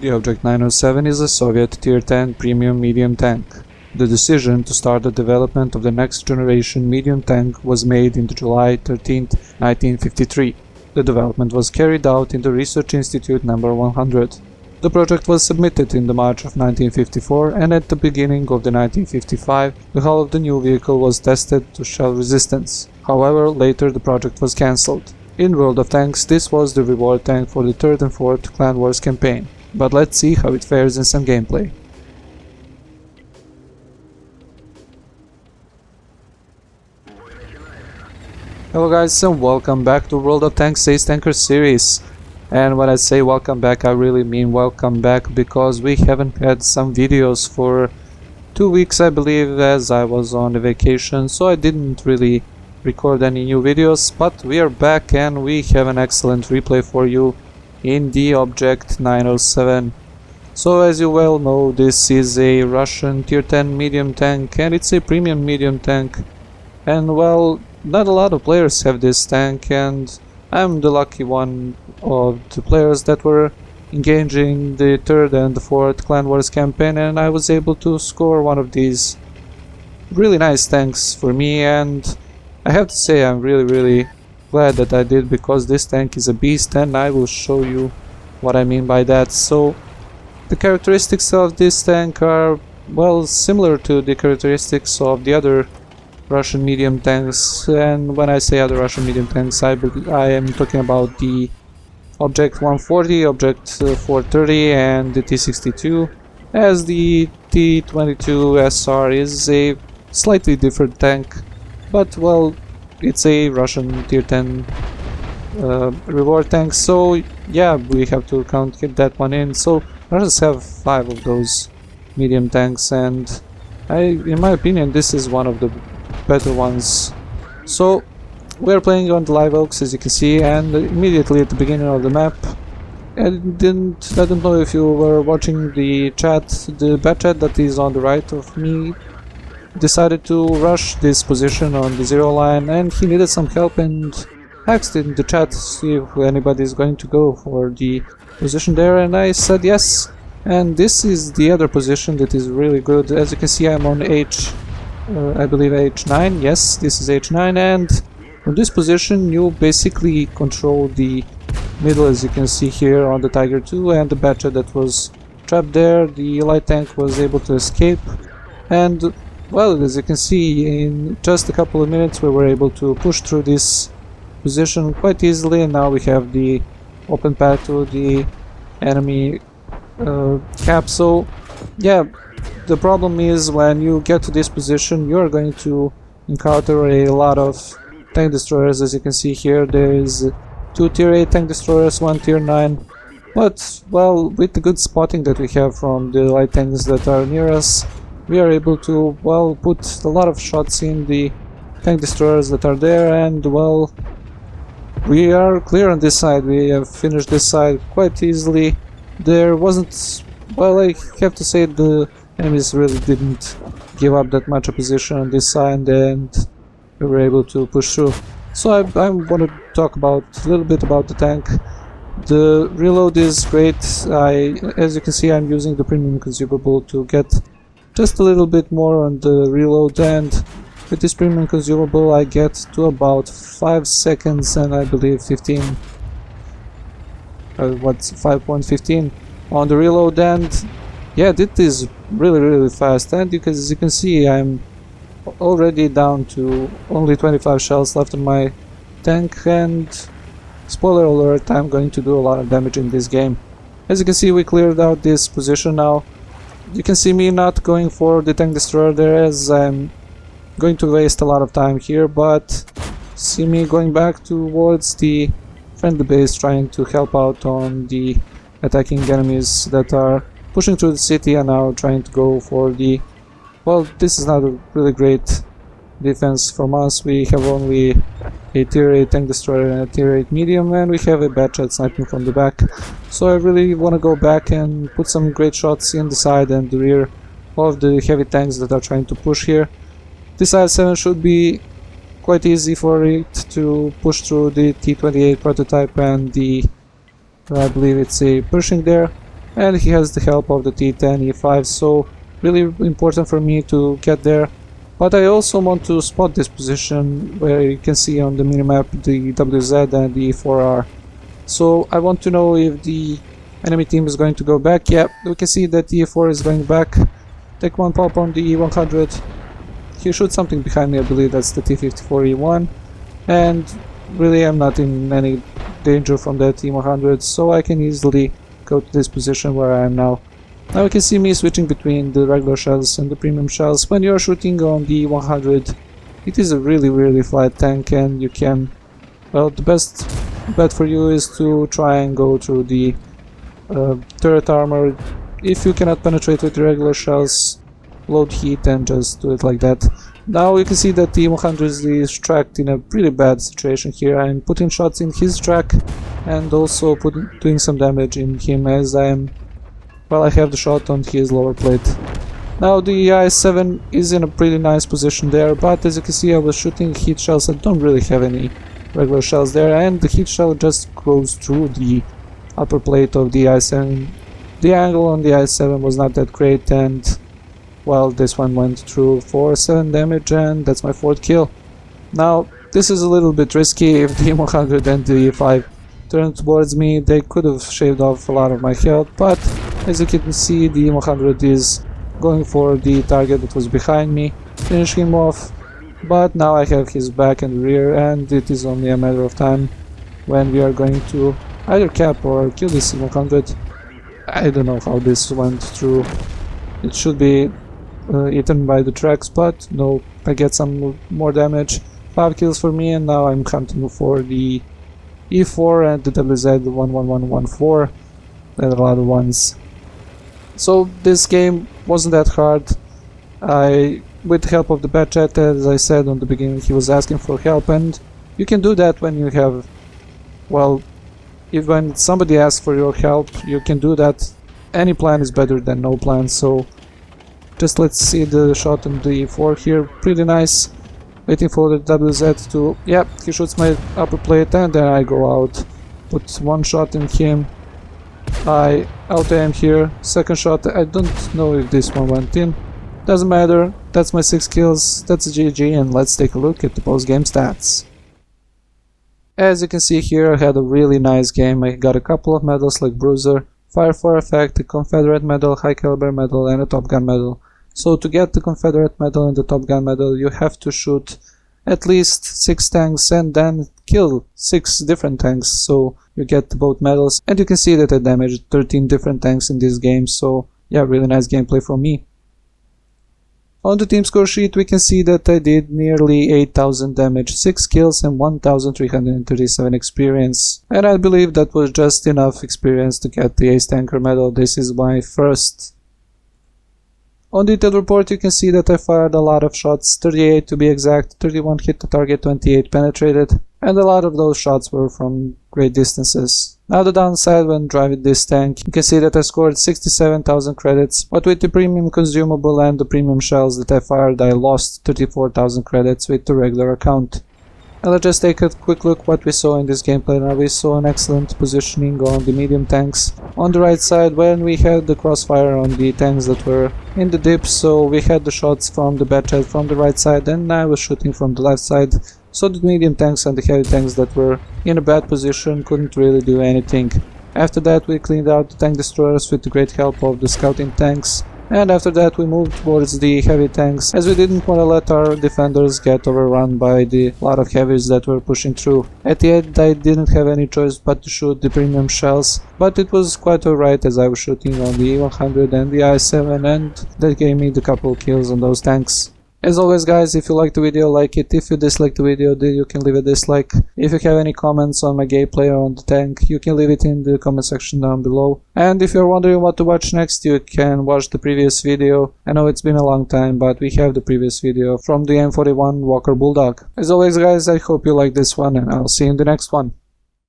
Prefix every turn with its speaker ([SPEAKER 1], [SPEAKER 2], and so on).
[SPEAKER 1] The Object 907 is a Soviet Tier 10 premium medium tank. The decision to start the development of the next generation medium tank was made in July 13, 1953. The development was carried out in the Research Institute No. 100. The project was submitted in the March of 1954, and at the beginning of the 1955, the hull of the new vehicle was tested to shell resistance. However, later the project was cancelled. In World of Tanks, this was the reward tank for the 3rd and 4th Clan Wars campaign. But let's see how it fares in some gameplay. Hello guys, and welcome back to World of Tanks Ace Tanker series. And when I say welcome back, I really mean welcome back, because we haven't had some videos for 2 weeks, I believe, as I was on a vacation, so I didn't really record any new videos, but we are back and we have an excellent replay for you in the Object 907. So as you well know, this is a Russian Tier 10 medium tank, and it's a premium medium tank, and well, not a lot of players have this tank, and I'm the lucky one of the players that were engaging the 3rd and the 4th Clan Wars campaign, and I was able to score one of these really nice tanks for me, and I have to say I'm really glad that I did, because this tank is a beast, and I will show you what I mean by that. So the characteristics of this tank are, well, similar to the characteristics of the other Russian medium tanks, and when I say other Russian medium tanks, I am talking about the Object 140, Object 430 and the T62, as the T22 U.S.S.R is a slightly different tank, but well, it's a Russian Tier 10 reward tank, so yeah, we have to get that one in. So Russians have 5 of those medium tanks, and in my opinion, this is one of the better ones. So we're playing on the live oaks, as you can see, and immediately at the beginning of the map, I don't know if you were watching the chat, the bad chat that is on the right of me decided to rush this position on the 0 line, and he needed some help and asked in the chat to see if anybody is going to go for the position there, and I said yes. And this is the other position that is really good. As you can see, I'm on I believe H9, yes, this is H9, and from this position you basically control the middle, as you can see here on the Tiger 2, and the Batcher that was trapped there, the light tank was able to escape, and well, as you can see, in just a couple of minutes we were able to push through this position quite easily, and now we have the open path to the enemy cap. So yeah, the problem is when you get to this position, you're going to encounter a lot of tank destroyers. As you can see here, there is 2 Tier 8 tank destroyers, 1 Tier 9, but well, with the good spotting that we have from the light tanks that are near us, we are able to, well, put a lot of shots in the tank destroyers that are there, and well, we are clear on this side. We have finished this side quite easily. There wasn't, well, I have to say the enemies really didn't give up that much opposition on this side, and we were able to push through. So I want to talk about a little bit about the tank. The reload is great. As you can see, I'm using the premium consumable to get just a little bit more on the reload, and with this premium consumable I get to about 5 seconds and I believe 5.15 on the reload, and yeah, this is really fast. And as you can see, I'm already down to only 25 shells left in my tank, and spoiler alert, I'm going to do a lot of damage in this game. As you can see, we cleared out this position now. You can see me not going for the tank destroyer there, as I'm going to waste a lot of time here, but see me going back towards the friendly base, trying to help out on the attacking enemies that are pushing through the city and now trying to go for the, well, this is not a really great defense from us. We have only a Tier 8 tank destroyer and a Tier 8 medium, and we have a bad shot sniping from the back. So I really want to go back and put some great shots in the side and the rear of the heavy tanks that are trying to push here. This IS-7 should be quite easy for it to push through the T-28 prototype and the, I believe it's a Pershing there. and he has the help of the T10, E5, so really important for me to get there. But I also want to spot this position where you can see on the minimap the WZ and the E4R. So I want to know if the enemy team is going to go back. Yeah, we can see that the E4 is going back. Take one pop on the E100. He shoots something behind me, I believe that's the T54 E1. And really I'm not in any danger from that E100, so I can easily go to this position where I am now. Now you can see me switching between the regular shells and the premium shells. When you're shooting on the E100, it is a really flat tank, and you can, well, the best bet for you is to try and go through the turret armor. If you cannot penetrate with the regular shells, load heat and just do it like that. Now you can see that the E100 is tracked in a pretty bad situation here. I'm putting shots in his track and also doing some damage in him as I have the shot on his lower plate. Now the IS-7 is in a pretty nice position there, but as you can see I was shooting heat shells. I don't really have any regular shells there, and the heat shell just goes through the upper plate of the IS-7. The angle on the IS-7 was not that great, and well, this one went through for 7 damage, and that's my 4th kill. Now this is a little bit risky. If the E100 and the E5 turned towards me, they could have shaved off a lot of my health, but as you can see the E100 is going for the target that was behind me, finish him off, but now I have his back and rear, and it is only a matter of time when we are going to either cap or kill this E100. I don't know how this went through. It should be eaten by the tracks, but no, I get some more damage. 5 kills for me, and now I'm hunting for the E4 and the WZ11114 and a lot of ones. So this game wasn't that hard. With the help of the bad chat, as I said on the beginning, he was asking for help, and you can do that when you have, well, when somebody asks for your help, you can do that. Any plan is better than no plan, so just let's see the shot on the E4 here. Pretty nice. Waiting for the WZ to, yeah, he shoots my upper plate, and then I go out. Put one shot in him. I auto-aim here. Second shot, I don't know if this one went in. Doesn't matter. That's my 6 kills. That's a GG, and let's take a look at the post-game stats. As you can see here, I had a really nice game. I got a couple of medals like Bruiser, Fire for Effect, a Confederate medal, High Caliber medal, and a Top Gun medal. So to get the Confederate medal and the Top Gun medal, you have to shoot at least 6 tanks and then kill 6 different tanks, so you get both medals. And you can see that I damaged 13 different tanks in this game, so yeah, really nice gameplay from me. On the team score sheet we can see that I did nearly 8000 damage, 6 kills and 1337 experience. And I believe that was just enough experience to get the Ace Tanker medal. This is my first. On the detailed report you can see that I fired a lot of shots, 38 to be exact, 31 hit the target, 28 penetrated, and a lot of those shots were from great distances. Now the downside when driving this tank, you can see that I scored 67,000 credits, but with the premium consumable and the premium shells that I fired I lost 34,000 credits with the regular account. And let's just take a quick look what we saw in this gameplay. Now we saw an excellent positioning on the medium tanks. On the right side when we had the crossfire on the tanks that were in the dips, so we had the shots from the bad chat from the right side and I was shooting from the left side. So the medium tanks and the heavy tanks that were in a bad position couldn't really do anything. After that we cleaned out the tank destroyers with the great help of the scouting tanks. And after that we moved towards the heavy tanks, as we didn't want to let our defenders get overrun by the lot of heavies that were pushing through. At the end I didn't have any choice but to shoot the premium shells, but it was quite alright as I was shooting on the E100 and the I-7, and that gave me the couple kills on those tanks. As always guys, if you liked the video, like it. If you disliked the video, then you can leave a dislike. If you have any comments on my gameplay or on the tank, you can leave it in the comment section down below. And if you're wondering what to watch next, you can watch the previous video. I know it's been a long time, but we have the previous video from the M41 Walker Bulldog. As always guys, I hope you like this one, and I'll see you in the next one.